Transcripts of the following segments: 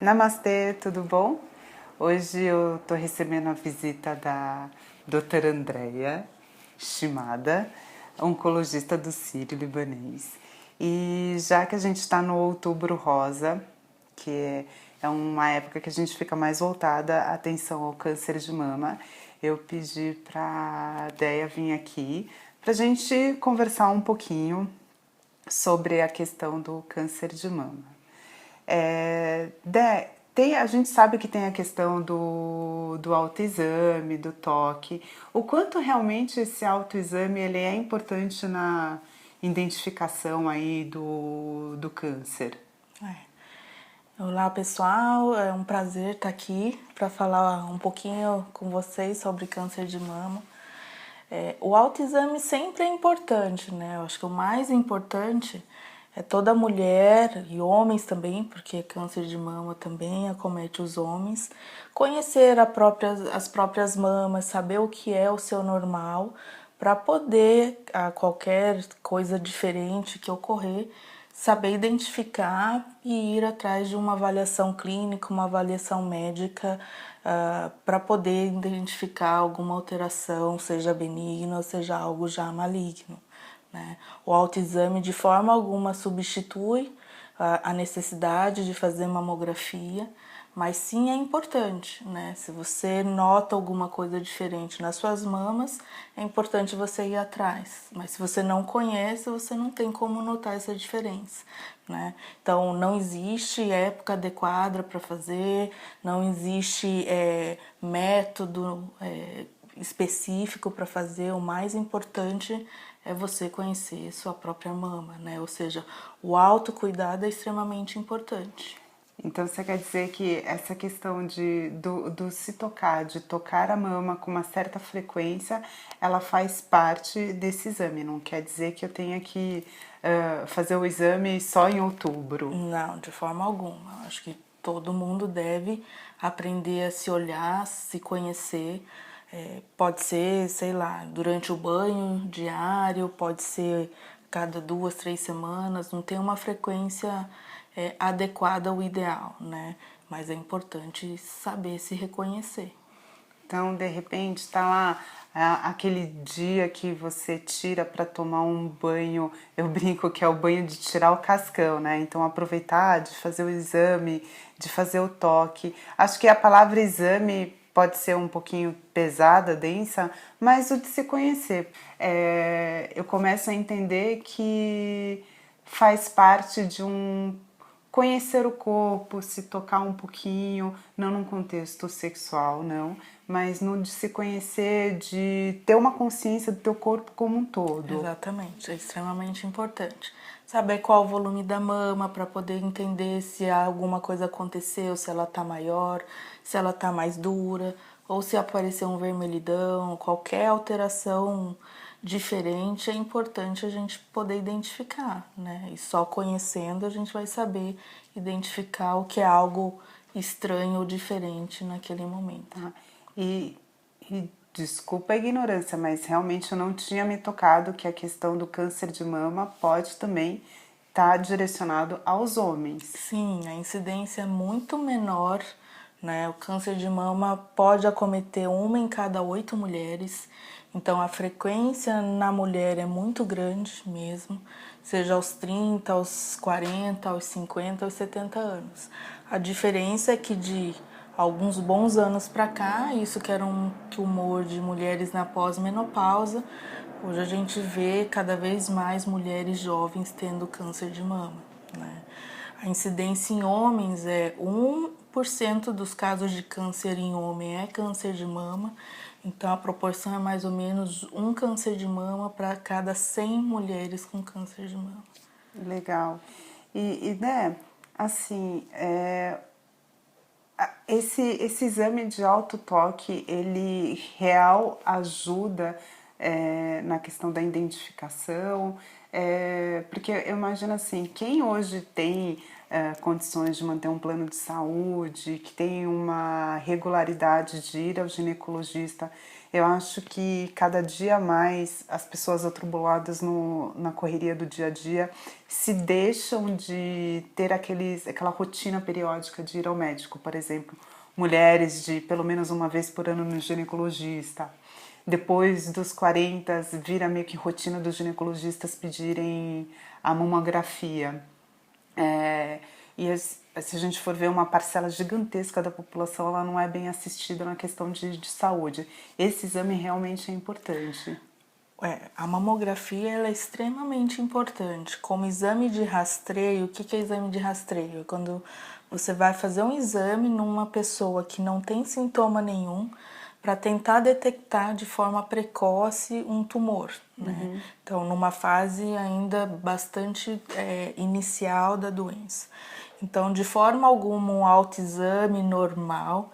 Namastê, tudo bom? Hoje eu estou recebendo a visita da doutora Andréia Shimada, oncologista do Sírio-Libanês. E já que a gente está no Outubro Rosa, que é uma época que a gente fica mais voltada a atenção ao câncer de mama, eu pedi para a Déia vir aqui para a gente conversar um pouquinho sobre a questão do câncer de mama. A gente sabe que tem a questão do autoexame, do toque. O quanto realmente esse autoexame ele é importante na identificação aí do câncer? Olá pessoal, é um prazer estar aqui para falar um pouquinho com vocês sobre câncer de mama. O autoexame sempre é importante, né? Eu acho que o mais importante é toda mulher e homens também, porque câncer de mama também acomete os homens, conhecer as próprias mamas, saber o que é o seu normal, para poder, a qualquer coisa diferente que ocorrer, saber identificar e ir atrás de uma avaliação clínica, uma avaliação médica, para poder identificar alguma alteração, seja benigna ou seja algo já maligno. Né? O autoexame de forma alguma substitui a necessidade de fazer mamografia, mas sim é importante, né? Se você nota alguma coisa diferente nas suas mamas, é importante você ir atrás. Mas se você não conhece, você não tem como notar essa diferença, né? Então, não existe época adequada para fazer, não existe método específico para fazer. O mais importante é você conhecer sua própria mama, né? Ou seja, o autocuidado é extremamente importante. Então você quer dizer que essa questão do se tocar, de tocar a mama com uma certa frequência, ela faz parte desse exame, não quer dizer que eu tenha que fazer o exame só em outubro. Não, de forma alguma. Acho que todo mundo deve aprender a se olhar, se conhecer. Pode ser, sei lá, durante o banho diário, pode ser cada 2, 3 semanas, não tem uma frequência adequada ao ideal, né? Mas é importante saber se reconhecer. Então, de repente, está lá aquele dia que você tira para tomar um banho, eu brinco que é o banho de tirar o cascão, né? Então, aproveitar de fazer o exame, de fazer o toque. Acho que a palavra exame pode ser um pouquinho pesada, densa, mas o de se conhecer. Eu começo a entender que faz parte de um conhecer o corpo, se tocar um pouquinho, não num contexto sexual, não, mas no de se conhecer, de ter uma consciência do teu corpo como um todo. Exatamente, é extremamente importante. Saber qual o volume da mama para poder entender se alguma coisa aconteceu, se ela tá maior, se ela tá mais dura, ou se apareceu um vermelhidão, qualquer alteração diferente é importante a gente poder identificar, né? E só conhecendo a gente vai saber identificar o que é algo estranho ou diferente naquele momento. Tá? E desculpa a ignorância, mas realmente eu não tinha me tocado que a questão do câncer de mama pode também estar direcionado aos homens. Sim, a incidência é muito menor, né? O câncer de mama pode acometer 1 em cada 8 mulheres, então a frequência na mulher é muito grande mesmo, seja aos 30, aos 40, aos 50, aos 70 anos. A diferença é que de alguns bons anos para cá, isso que era um tumor de mulheres na pós-menopausa, hoje a gente vê cada vez mais mulheres jovens tendo câncer de mama, né? A incidência em homens é 1% dos casos de câncer em homem é câncer de mama, então a proporção é mais ou menos um câncer de mama para cada 100 mulheres com câncer de mama. Legal. Né, assim, esse exame de autotoque, ele real ajuda na questão da identificação, porque eu imagino assim, quem hoje tem condições de manter um plano de saúde, que tem uma regularidade de ir ao ginecologista. Eu acho que cada dia mais as pessoas atribuladas na correria do dia a dia se deixam de ter aquela rotina periódica de ir ao médico, por exemplo, mulheres de pelo menos uma vez por ano no ginecologista. Depois dos 40, vira meio que rotina dos ginecologistas pedirem a mamografia. Se a gente for ver, uma parcela gigantesca da população, ela não é bem assistida na questão de saúde. Esse exame realmente é importante. A mamografia ela é extremamente importante. Como exame de rastreio, o que é exame de rastreio? Quando você vai fazer um exame numa pessoa que não tem sintoma nenhum, para tentar detectar de forma precoce um tumor, né? Então, numa fase ainda bastante inicial da doença. Então, de forma alguma, um autoexame normal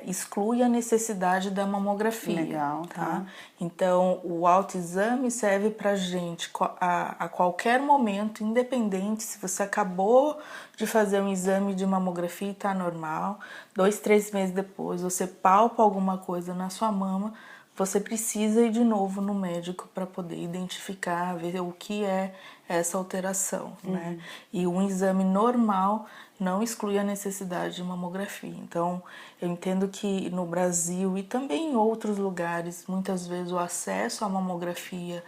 exclui a necessidade da mamografia. Legal, tá? Então, o autoexame serve para gente a qualquer momento, independente se você acabou de fazer um exame de mamografia e está normal, 2, 3 meses depois você palpa alguma coisa na sua mama, você precisa ir de novo no médico para poder identificar, ver o que é essa alteração, né? E um exame normal não exclui a necessidade de mamografia. Então, eu entendo que no Brasil e também em outros lugares, muitas vezes o acesso à mamografia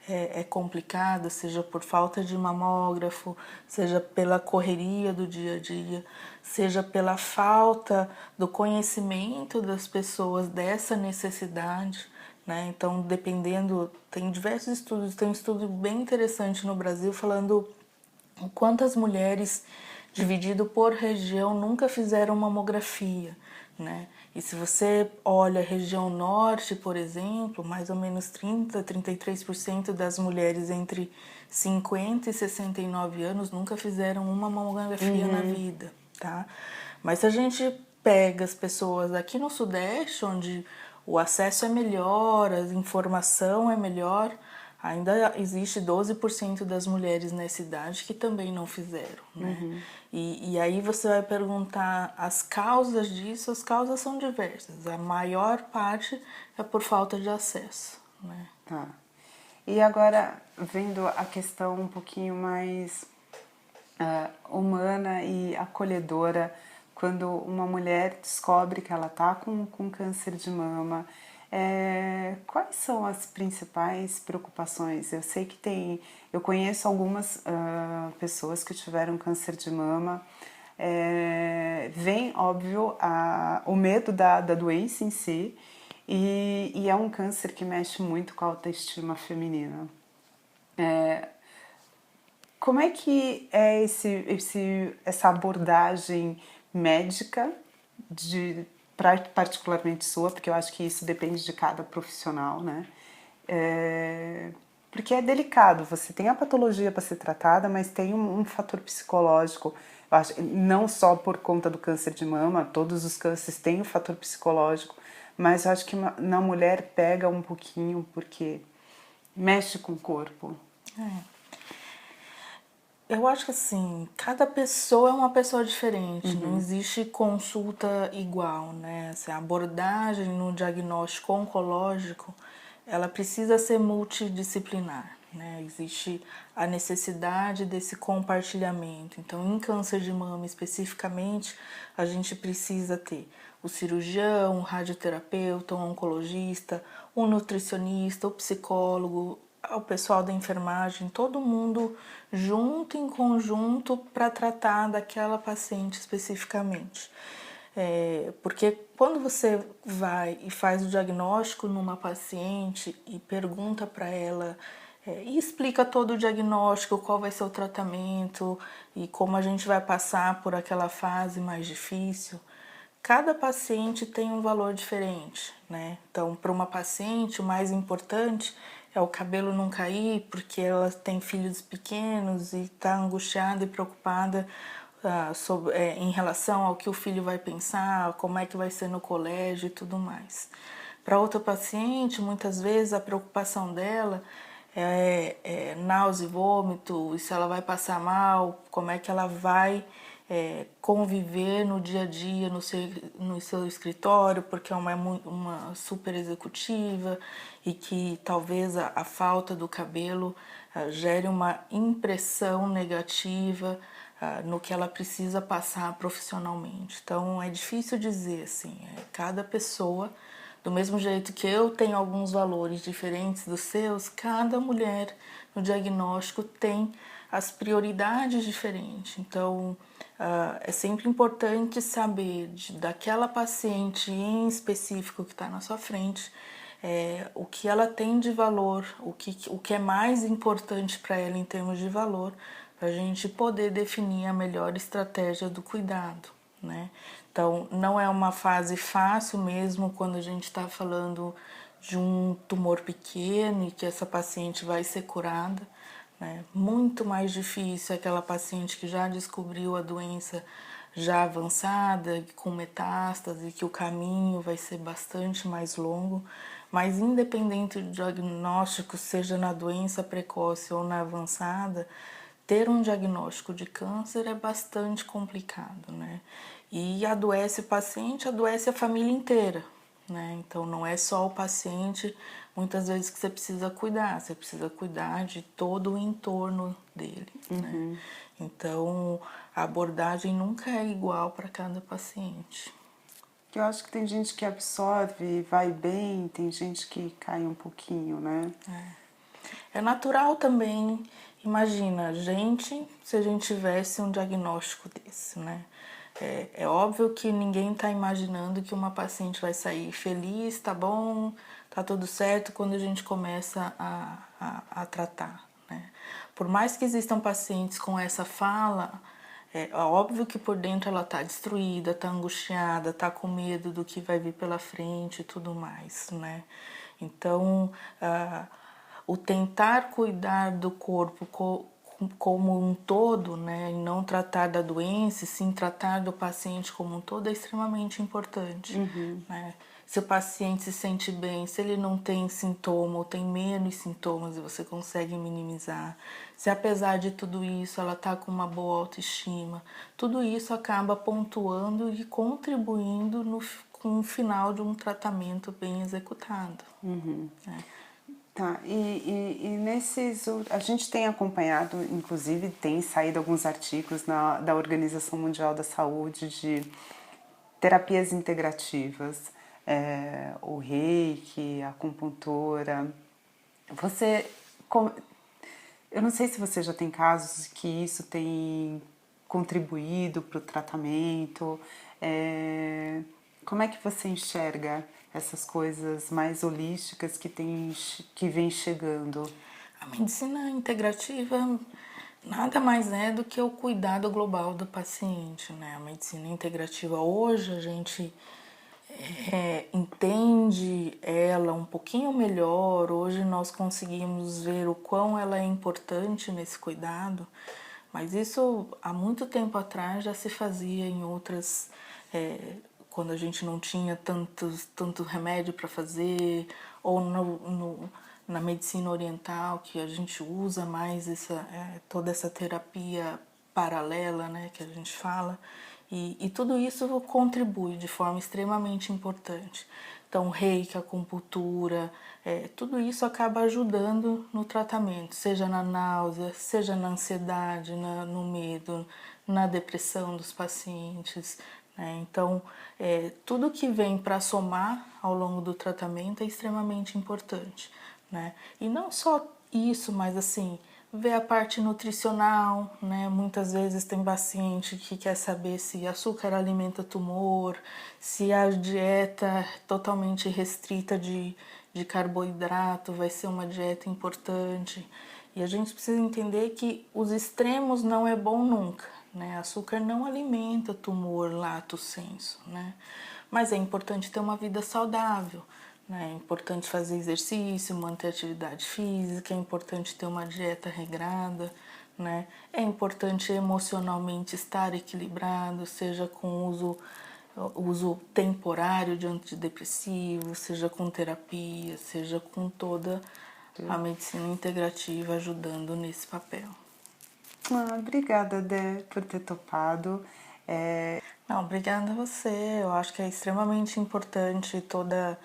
é complicado, seja por falta de mamógrafo, seja pela correria do dia a dia, seja pela falta do conhecimento das pessoas dessa necessidade, né? Então, dependendo, tem diversos estudos, tem um estudo bem interessante no Brasil falando quantas mulheres dividido por região nunca fizeram mamografia, né? E se você olha a região norte, por exemplo, mais ou menos 33% das mulheres entre 50 e 69 anos nunca fizeram uma mamografia na vida, tá? Mas se a gente pega as pessoas aqui no Sudeste, onde o acesso é melhor, a informação é melhor, ainda existe 12% das mulheres nessa idade que também não fizeram, né? E aí você vai perguntar as causas disso, as causas são diversas. A maior parte é por falta de acesso, né? Tá. E agora, vendo a questão um pouquinho mais humana e acolhedora, quando uma mulher descobre que ela está com câncer de mama, quais são as principais preocupações? Eu sei que eu conheço algumas pessoas que tiveram câncer de mama. Vem, óbvio, o medo da doença em si, e é um câncer que mexe muito com a autoestima feminina. Como é que é essa abordagem médica, particularmente sua, porque eu acho que isso depende de cada profissional, né? Porque é delicado, você tem a patologia para ser tratada, mas tem um fator psicológico. Eu acho, não só por conta do câncer de mama, todos os cânceres têm um fator psicológico, mas eu acho que na mulher pega um pouquinho, porque mexe com o corpo. Eu acho que assim, cada pessoa é uma pessoa diferente, não existe consulta igual, né? Assim, a abordagem no diagnóstico oncológico, ela precisa ser multidisciplinar, né? Existe a necessidade desse compartilhamento. Então, em câncer de mama especificamente, a gente precisa ter o cirurgião, o radioterapeuta, o oncologista, o nutricionista, o psicólogo, o pessoal da enfermagem, todo mundo junto em conjunto para tratar daquela paciente especificamente. Porque quando você vai e faz o diagnóstico numa paciente e pergunta para ela e explica todo o diagnóstico, qual vai ser o tratamento e como a gente vai passar por aquela fase mais difícil, cada paciente tem um valor diferente, né? Então, para uma paciente, o mais importante é o cabelo não cair, porque ela tem filhos pequenos e está angustiada e preocupada em relação ao que o filho vai pensar, como é que vai ser no colégio e tudo mais. Para outra paciente, muitas vezes a preocupação dela náusea e vômito, e se ela vai passar mal, como é que ela vai conviver no dia a dia no seu escritório, porque é uma super executiva e que talvez a falta do cabelo gere uma impressão negativa no que ela precisa passar profissionalmente. Então é difícil dizer assim, cada pessoa, do mesmo jeito que eu tenho alguns valores diferentes dos seus, cada mulher no diagnóstico tem as prioridades diferentes. Então é sempre importante saber daquela paciente em específico que está na sua frente, o que ela tem de valor, o que é mais importante para ela em termos de valor, para a gente poder definir a melhor estratégia do cuidado, né? Então, não é uma fase fácil mesmo quando a gente está falando de um tumor pequeno e que essa paciente vai ser curada, né? Muito mais difícil aquela paciente que já descobriu a doença já avançada, com metástase, que o caminho vai ser bastante mais longo, mas independente do diagnóstico, seja na doença precoce ou na avançada, ter um diagnóstico de câncer é bastante complicado, né? E adoece o paciente, adoece a família inteira, né? Então não é só o paciente, muitas vezes que você precisa cuidar de todo o entorno dele, né? Então a abordagem nunca é igual para cada paciente. Eu acho que tem gente que absorve e vai bem, tem gente que cai um pouquinho, né? É natural também, imagina, se a gente tivesse um diagnóstico desse, né? É óbvio que ninguém está imaginando que uma paciente vai sair feliz, tá bom, tá tudo certo, quando a gente começa a tratar, né? Por mais que existam pacientes com essa fala, é óbvio que por dentro ela tá destruída, tá angustiada, tá com medo do que vai vir pela frente e tudo mais, né? Então, o tentar cuidar do corpo como um todo, né, e não tratar da doença, sim tratar do paciente como um todo é extremamente importante, né? Se o paciente se sente bem, se ele não tem sintoma ou tem menos sintomas e você consegue minimizar, se apesar de tudo isso ela está com uma boa autoestima, tudo isso acaba pontuando e contribuindo com o final de um tratamento bem executado. Né? Tá, e nesses. A gente tem acompanhado, inclusive tem saído alguns artigos da Organização Mundial da Saúde de terapias integrativas, o reiki, a acupuntura. Você. Eu não sei se você já tem casos que isso tem contribuído para o tratamento. Como é que você enxerga essas coisas mais holísticas que vem chegando? A medicina integrativa nada mais é do que o cuidado global do paciente, né? A medicina integrativa hoje a gente entende ela um pouquinho melhor, hoje nós conseguimos ver o quão ela é importante nesse cuidado, mas isso há muito tempo atrás já se fazia em outras, quando a gente não tinha tanto remédio para fazer, ou na medicina oriental, que a gente usa mais toda essa terapia paralela, né, que a gente fala, e tudo isso contribui de forma extremamente importante. Então, reiki, acupuntura, tudo isso acaba ajudando no tratamento, seja na náusea, seja na ansiedade, no medo, na depressão dos pacientes, né? Então, tudo que vem para somar ao longo do tratamento é extremamente importante, né? E não só isso, mas assim, ver a parte nutricional, né? Muitas vezes tem paciente que quer saber se açúcar alimenta tumor, se a dieta totalmente restrita de carboidrato vai ser uma dieta importante. E a gente precisa entender que os extremos não é bom nunca, né? Açúcar não alimenta tumor lato sensu, né? Mas é importante ter uma vida saudável, né? É importante fazer exercício, manter atividade física, é importante ter uma dieta regrada, né? É importante emocionalmente estar equilibrado, seja com uso temporário de antidepressivos, seja com terapia, seja com toda a medicina integrativa ajudando nesse papel. Obrigada, Dé, por ter topado. Não, obrigada a você. Eu acho que é extremamente importante toda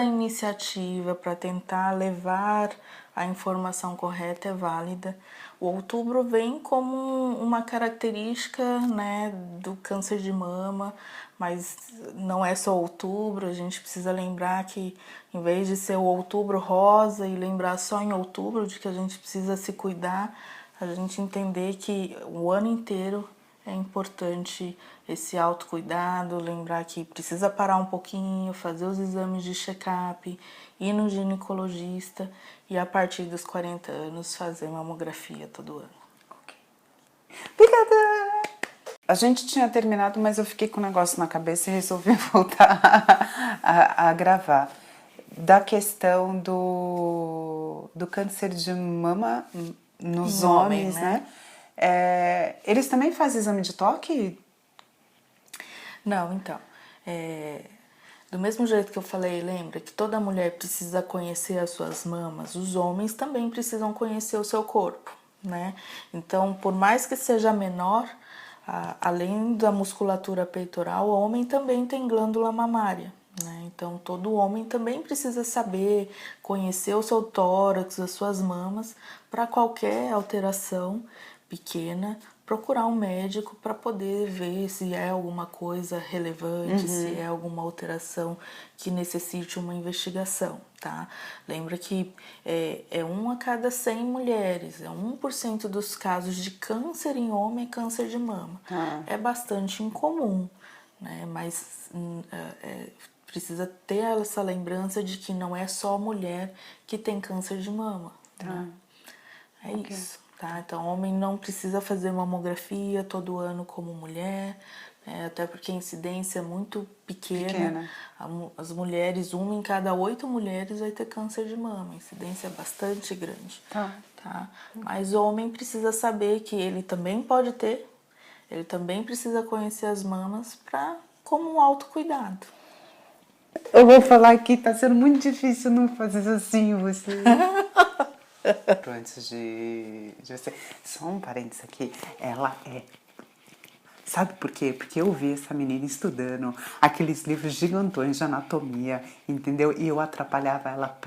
a iniciativa para tentar levar a informação correta é válida. O outubro vem como uma característica, né, do câncer de mama, mas não é só outubro. A gente precisa lembrar que, em vez de ser o outubro rosa e lembrar só em outubro de que a gente precisa se cuidar, a gente entender que o ano inteiro é importante esse autocuidado, lembrar que precisa parar um pouquinho, fazer os exames de check-up, ir no ginecologista e a partir dos 40 anos fazer mamografia todo ano. Obrigada! A gente tinha terminado, mas eu fiquei com um negócio na cabeça e resolvi voltar a gravar. Da questão do câncer de mama nos homens, né? Eles também fazem exame de toque? Não, então. Do mesmo jeito que eu falei, lembra que toda mulher precisa conhecer as suas mamas, os homens também precisam conhecer o seu corpo, né? Então, por mais que seja menor, além da musculatura peitoral, o homem também tem glândula mamária, né? Então, todo homem também precisa saber, conhecer o seu tórax, as suas mamas, para qualquer alteração pequena, procurar um médico para poder ver se é alguma coisa relevante, se é alguma alteração que necessite uma investigação, tá? Lembra que é 1 a cada 100 mulheres, 1% dos casos de câncer em homem é câncer de mama. É bastante incomum, né? Mas precisa ter essa lembrança de que não é só a mulher que tem câncer de mama. Né? É isso. Tá? Então, homem não precisa fazer mamografia todo ano como mulher, até porque a incidência é muito pequena. As mulheres, 1 em cada 8 mulheres vai ter câncer de mama, a incidência é bastante grande. Tá? Mas o homem precisa saber que ele também pode ter, ele também precisa conhecer as mamas como um autocuidado. Eu vou falar que tá sendo muito difícil não fazer assim você. Antes de você. Só um parênteses aqui. Ela é. Sabe por quê? Porque eu vi essa menina estudando aqueles livros gigantões de anatomia, entendeu? E eu atrapalhava ela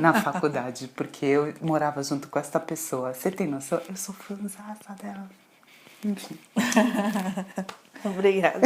na faculdade, porque eu morava junto com essa pessoa. Você tem noção? Eu sou fãzaça dela. Enfim. Obrigada.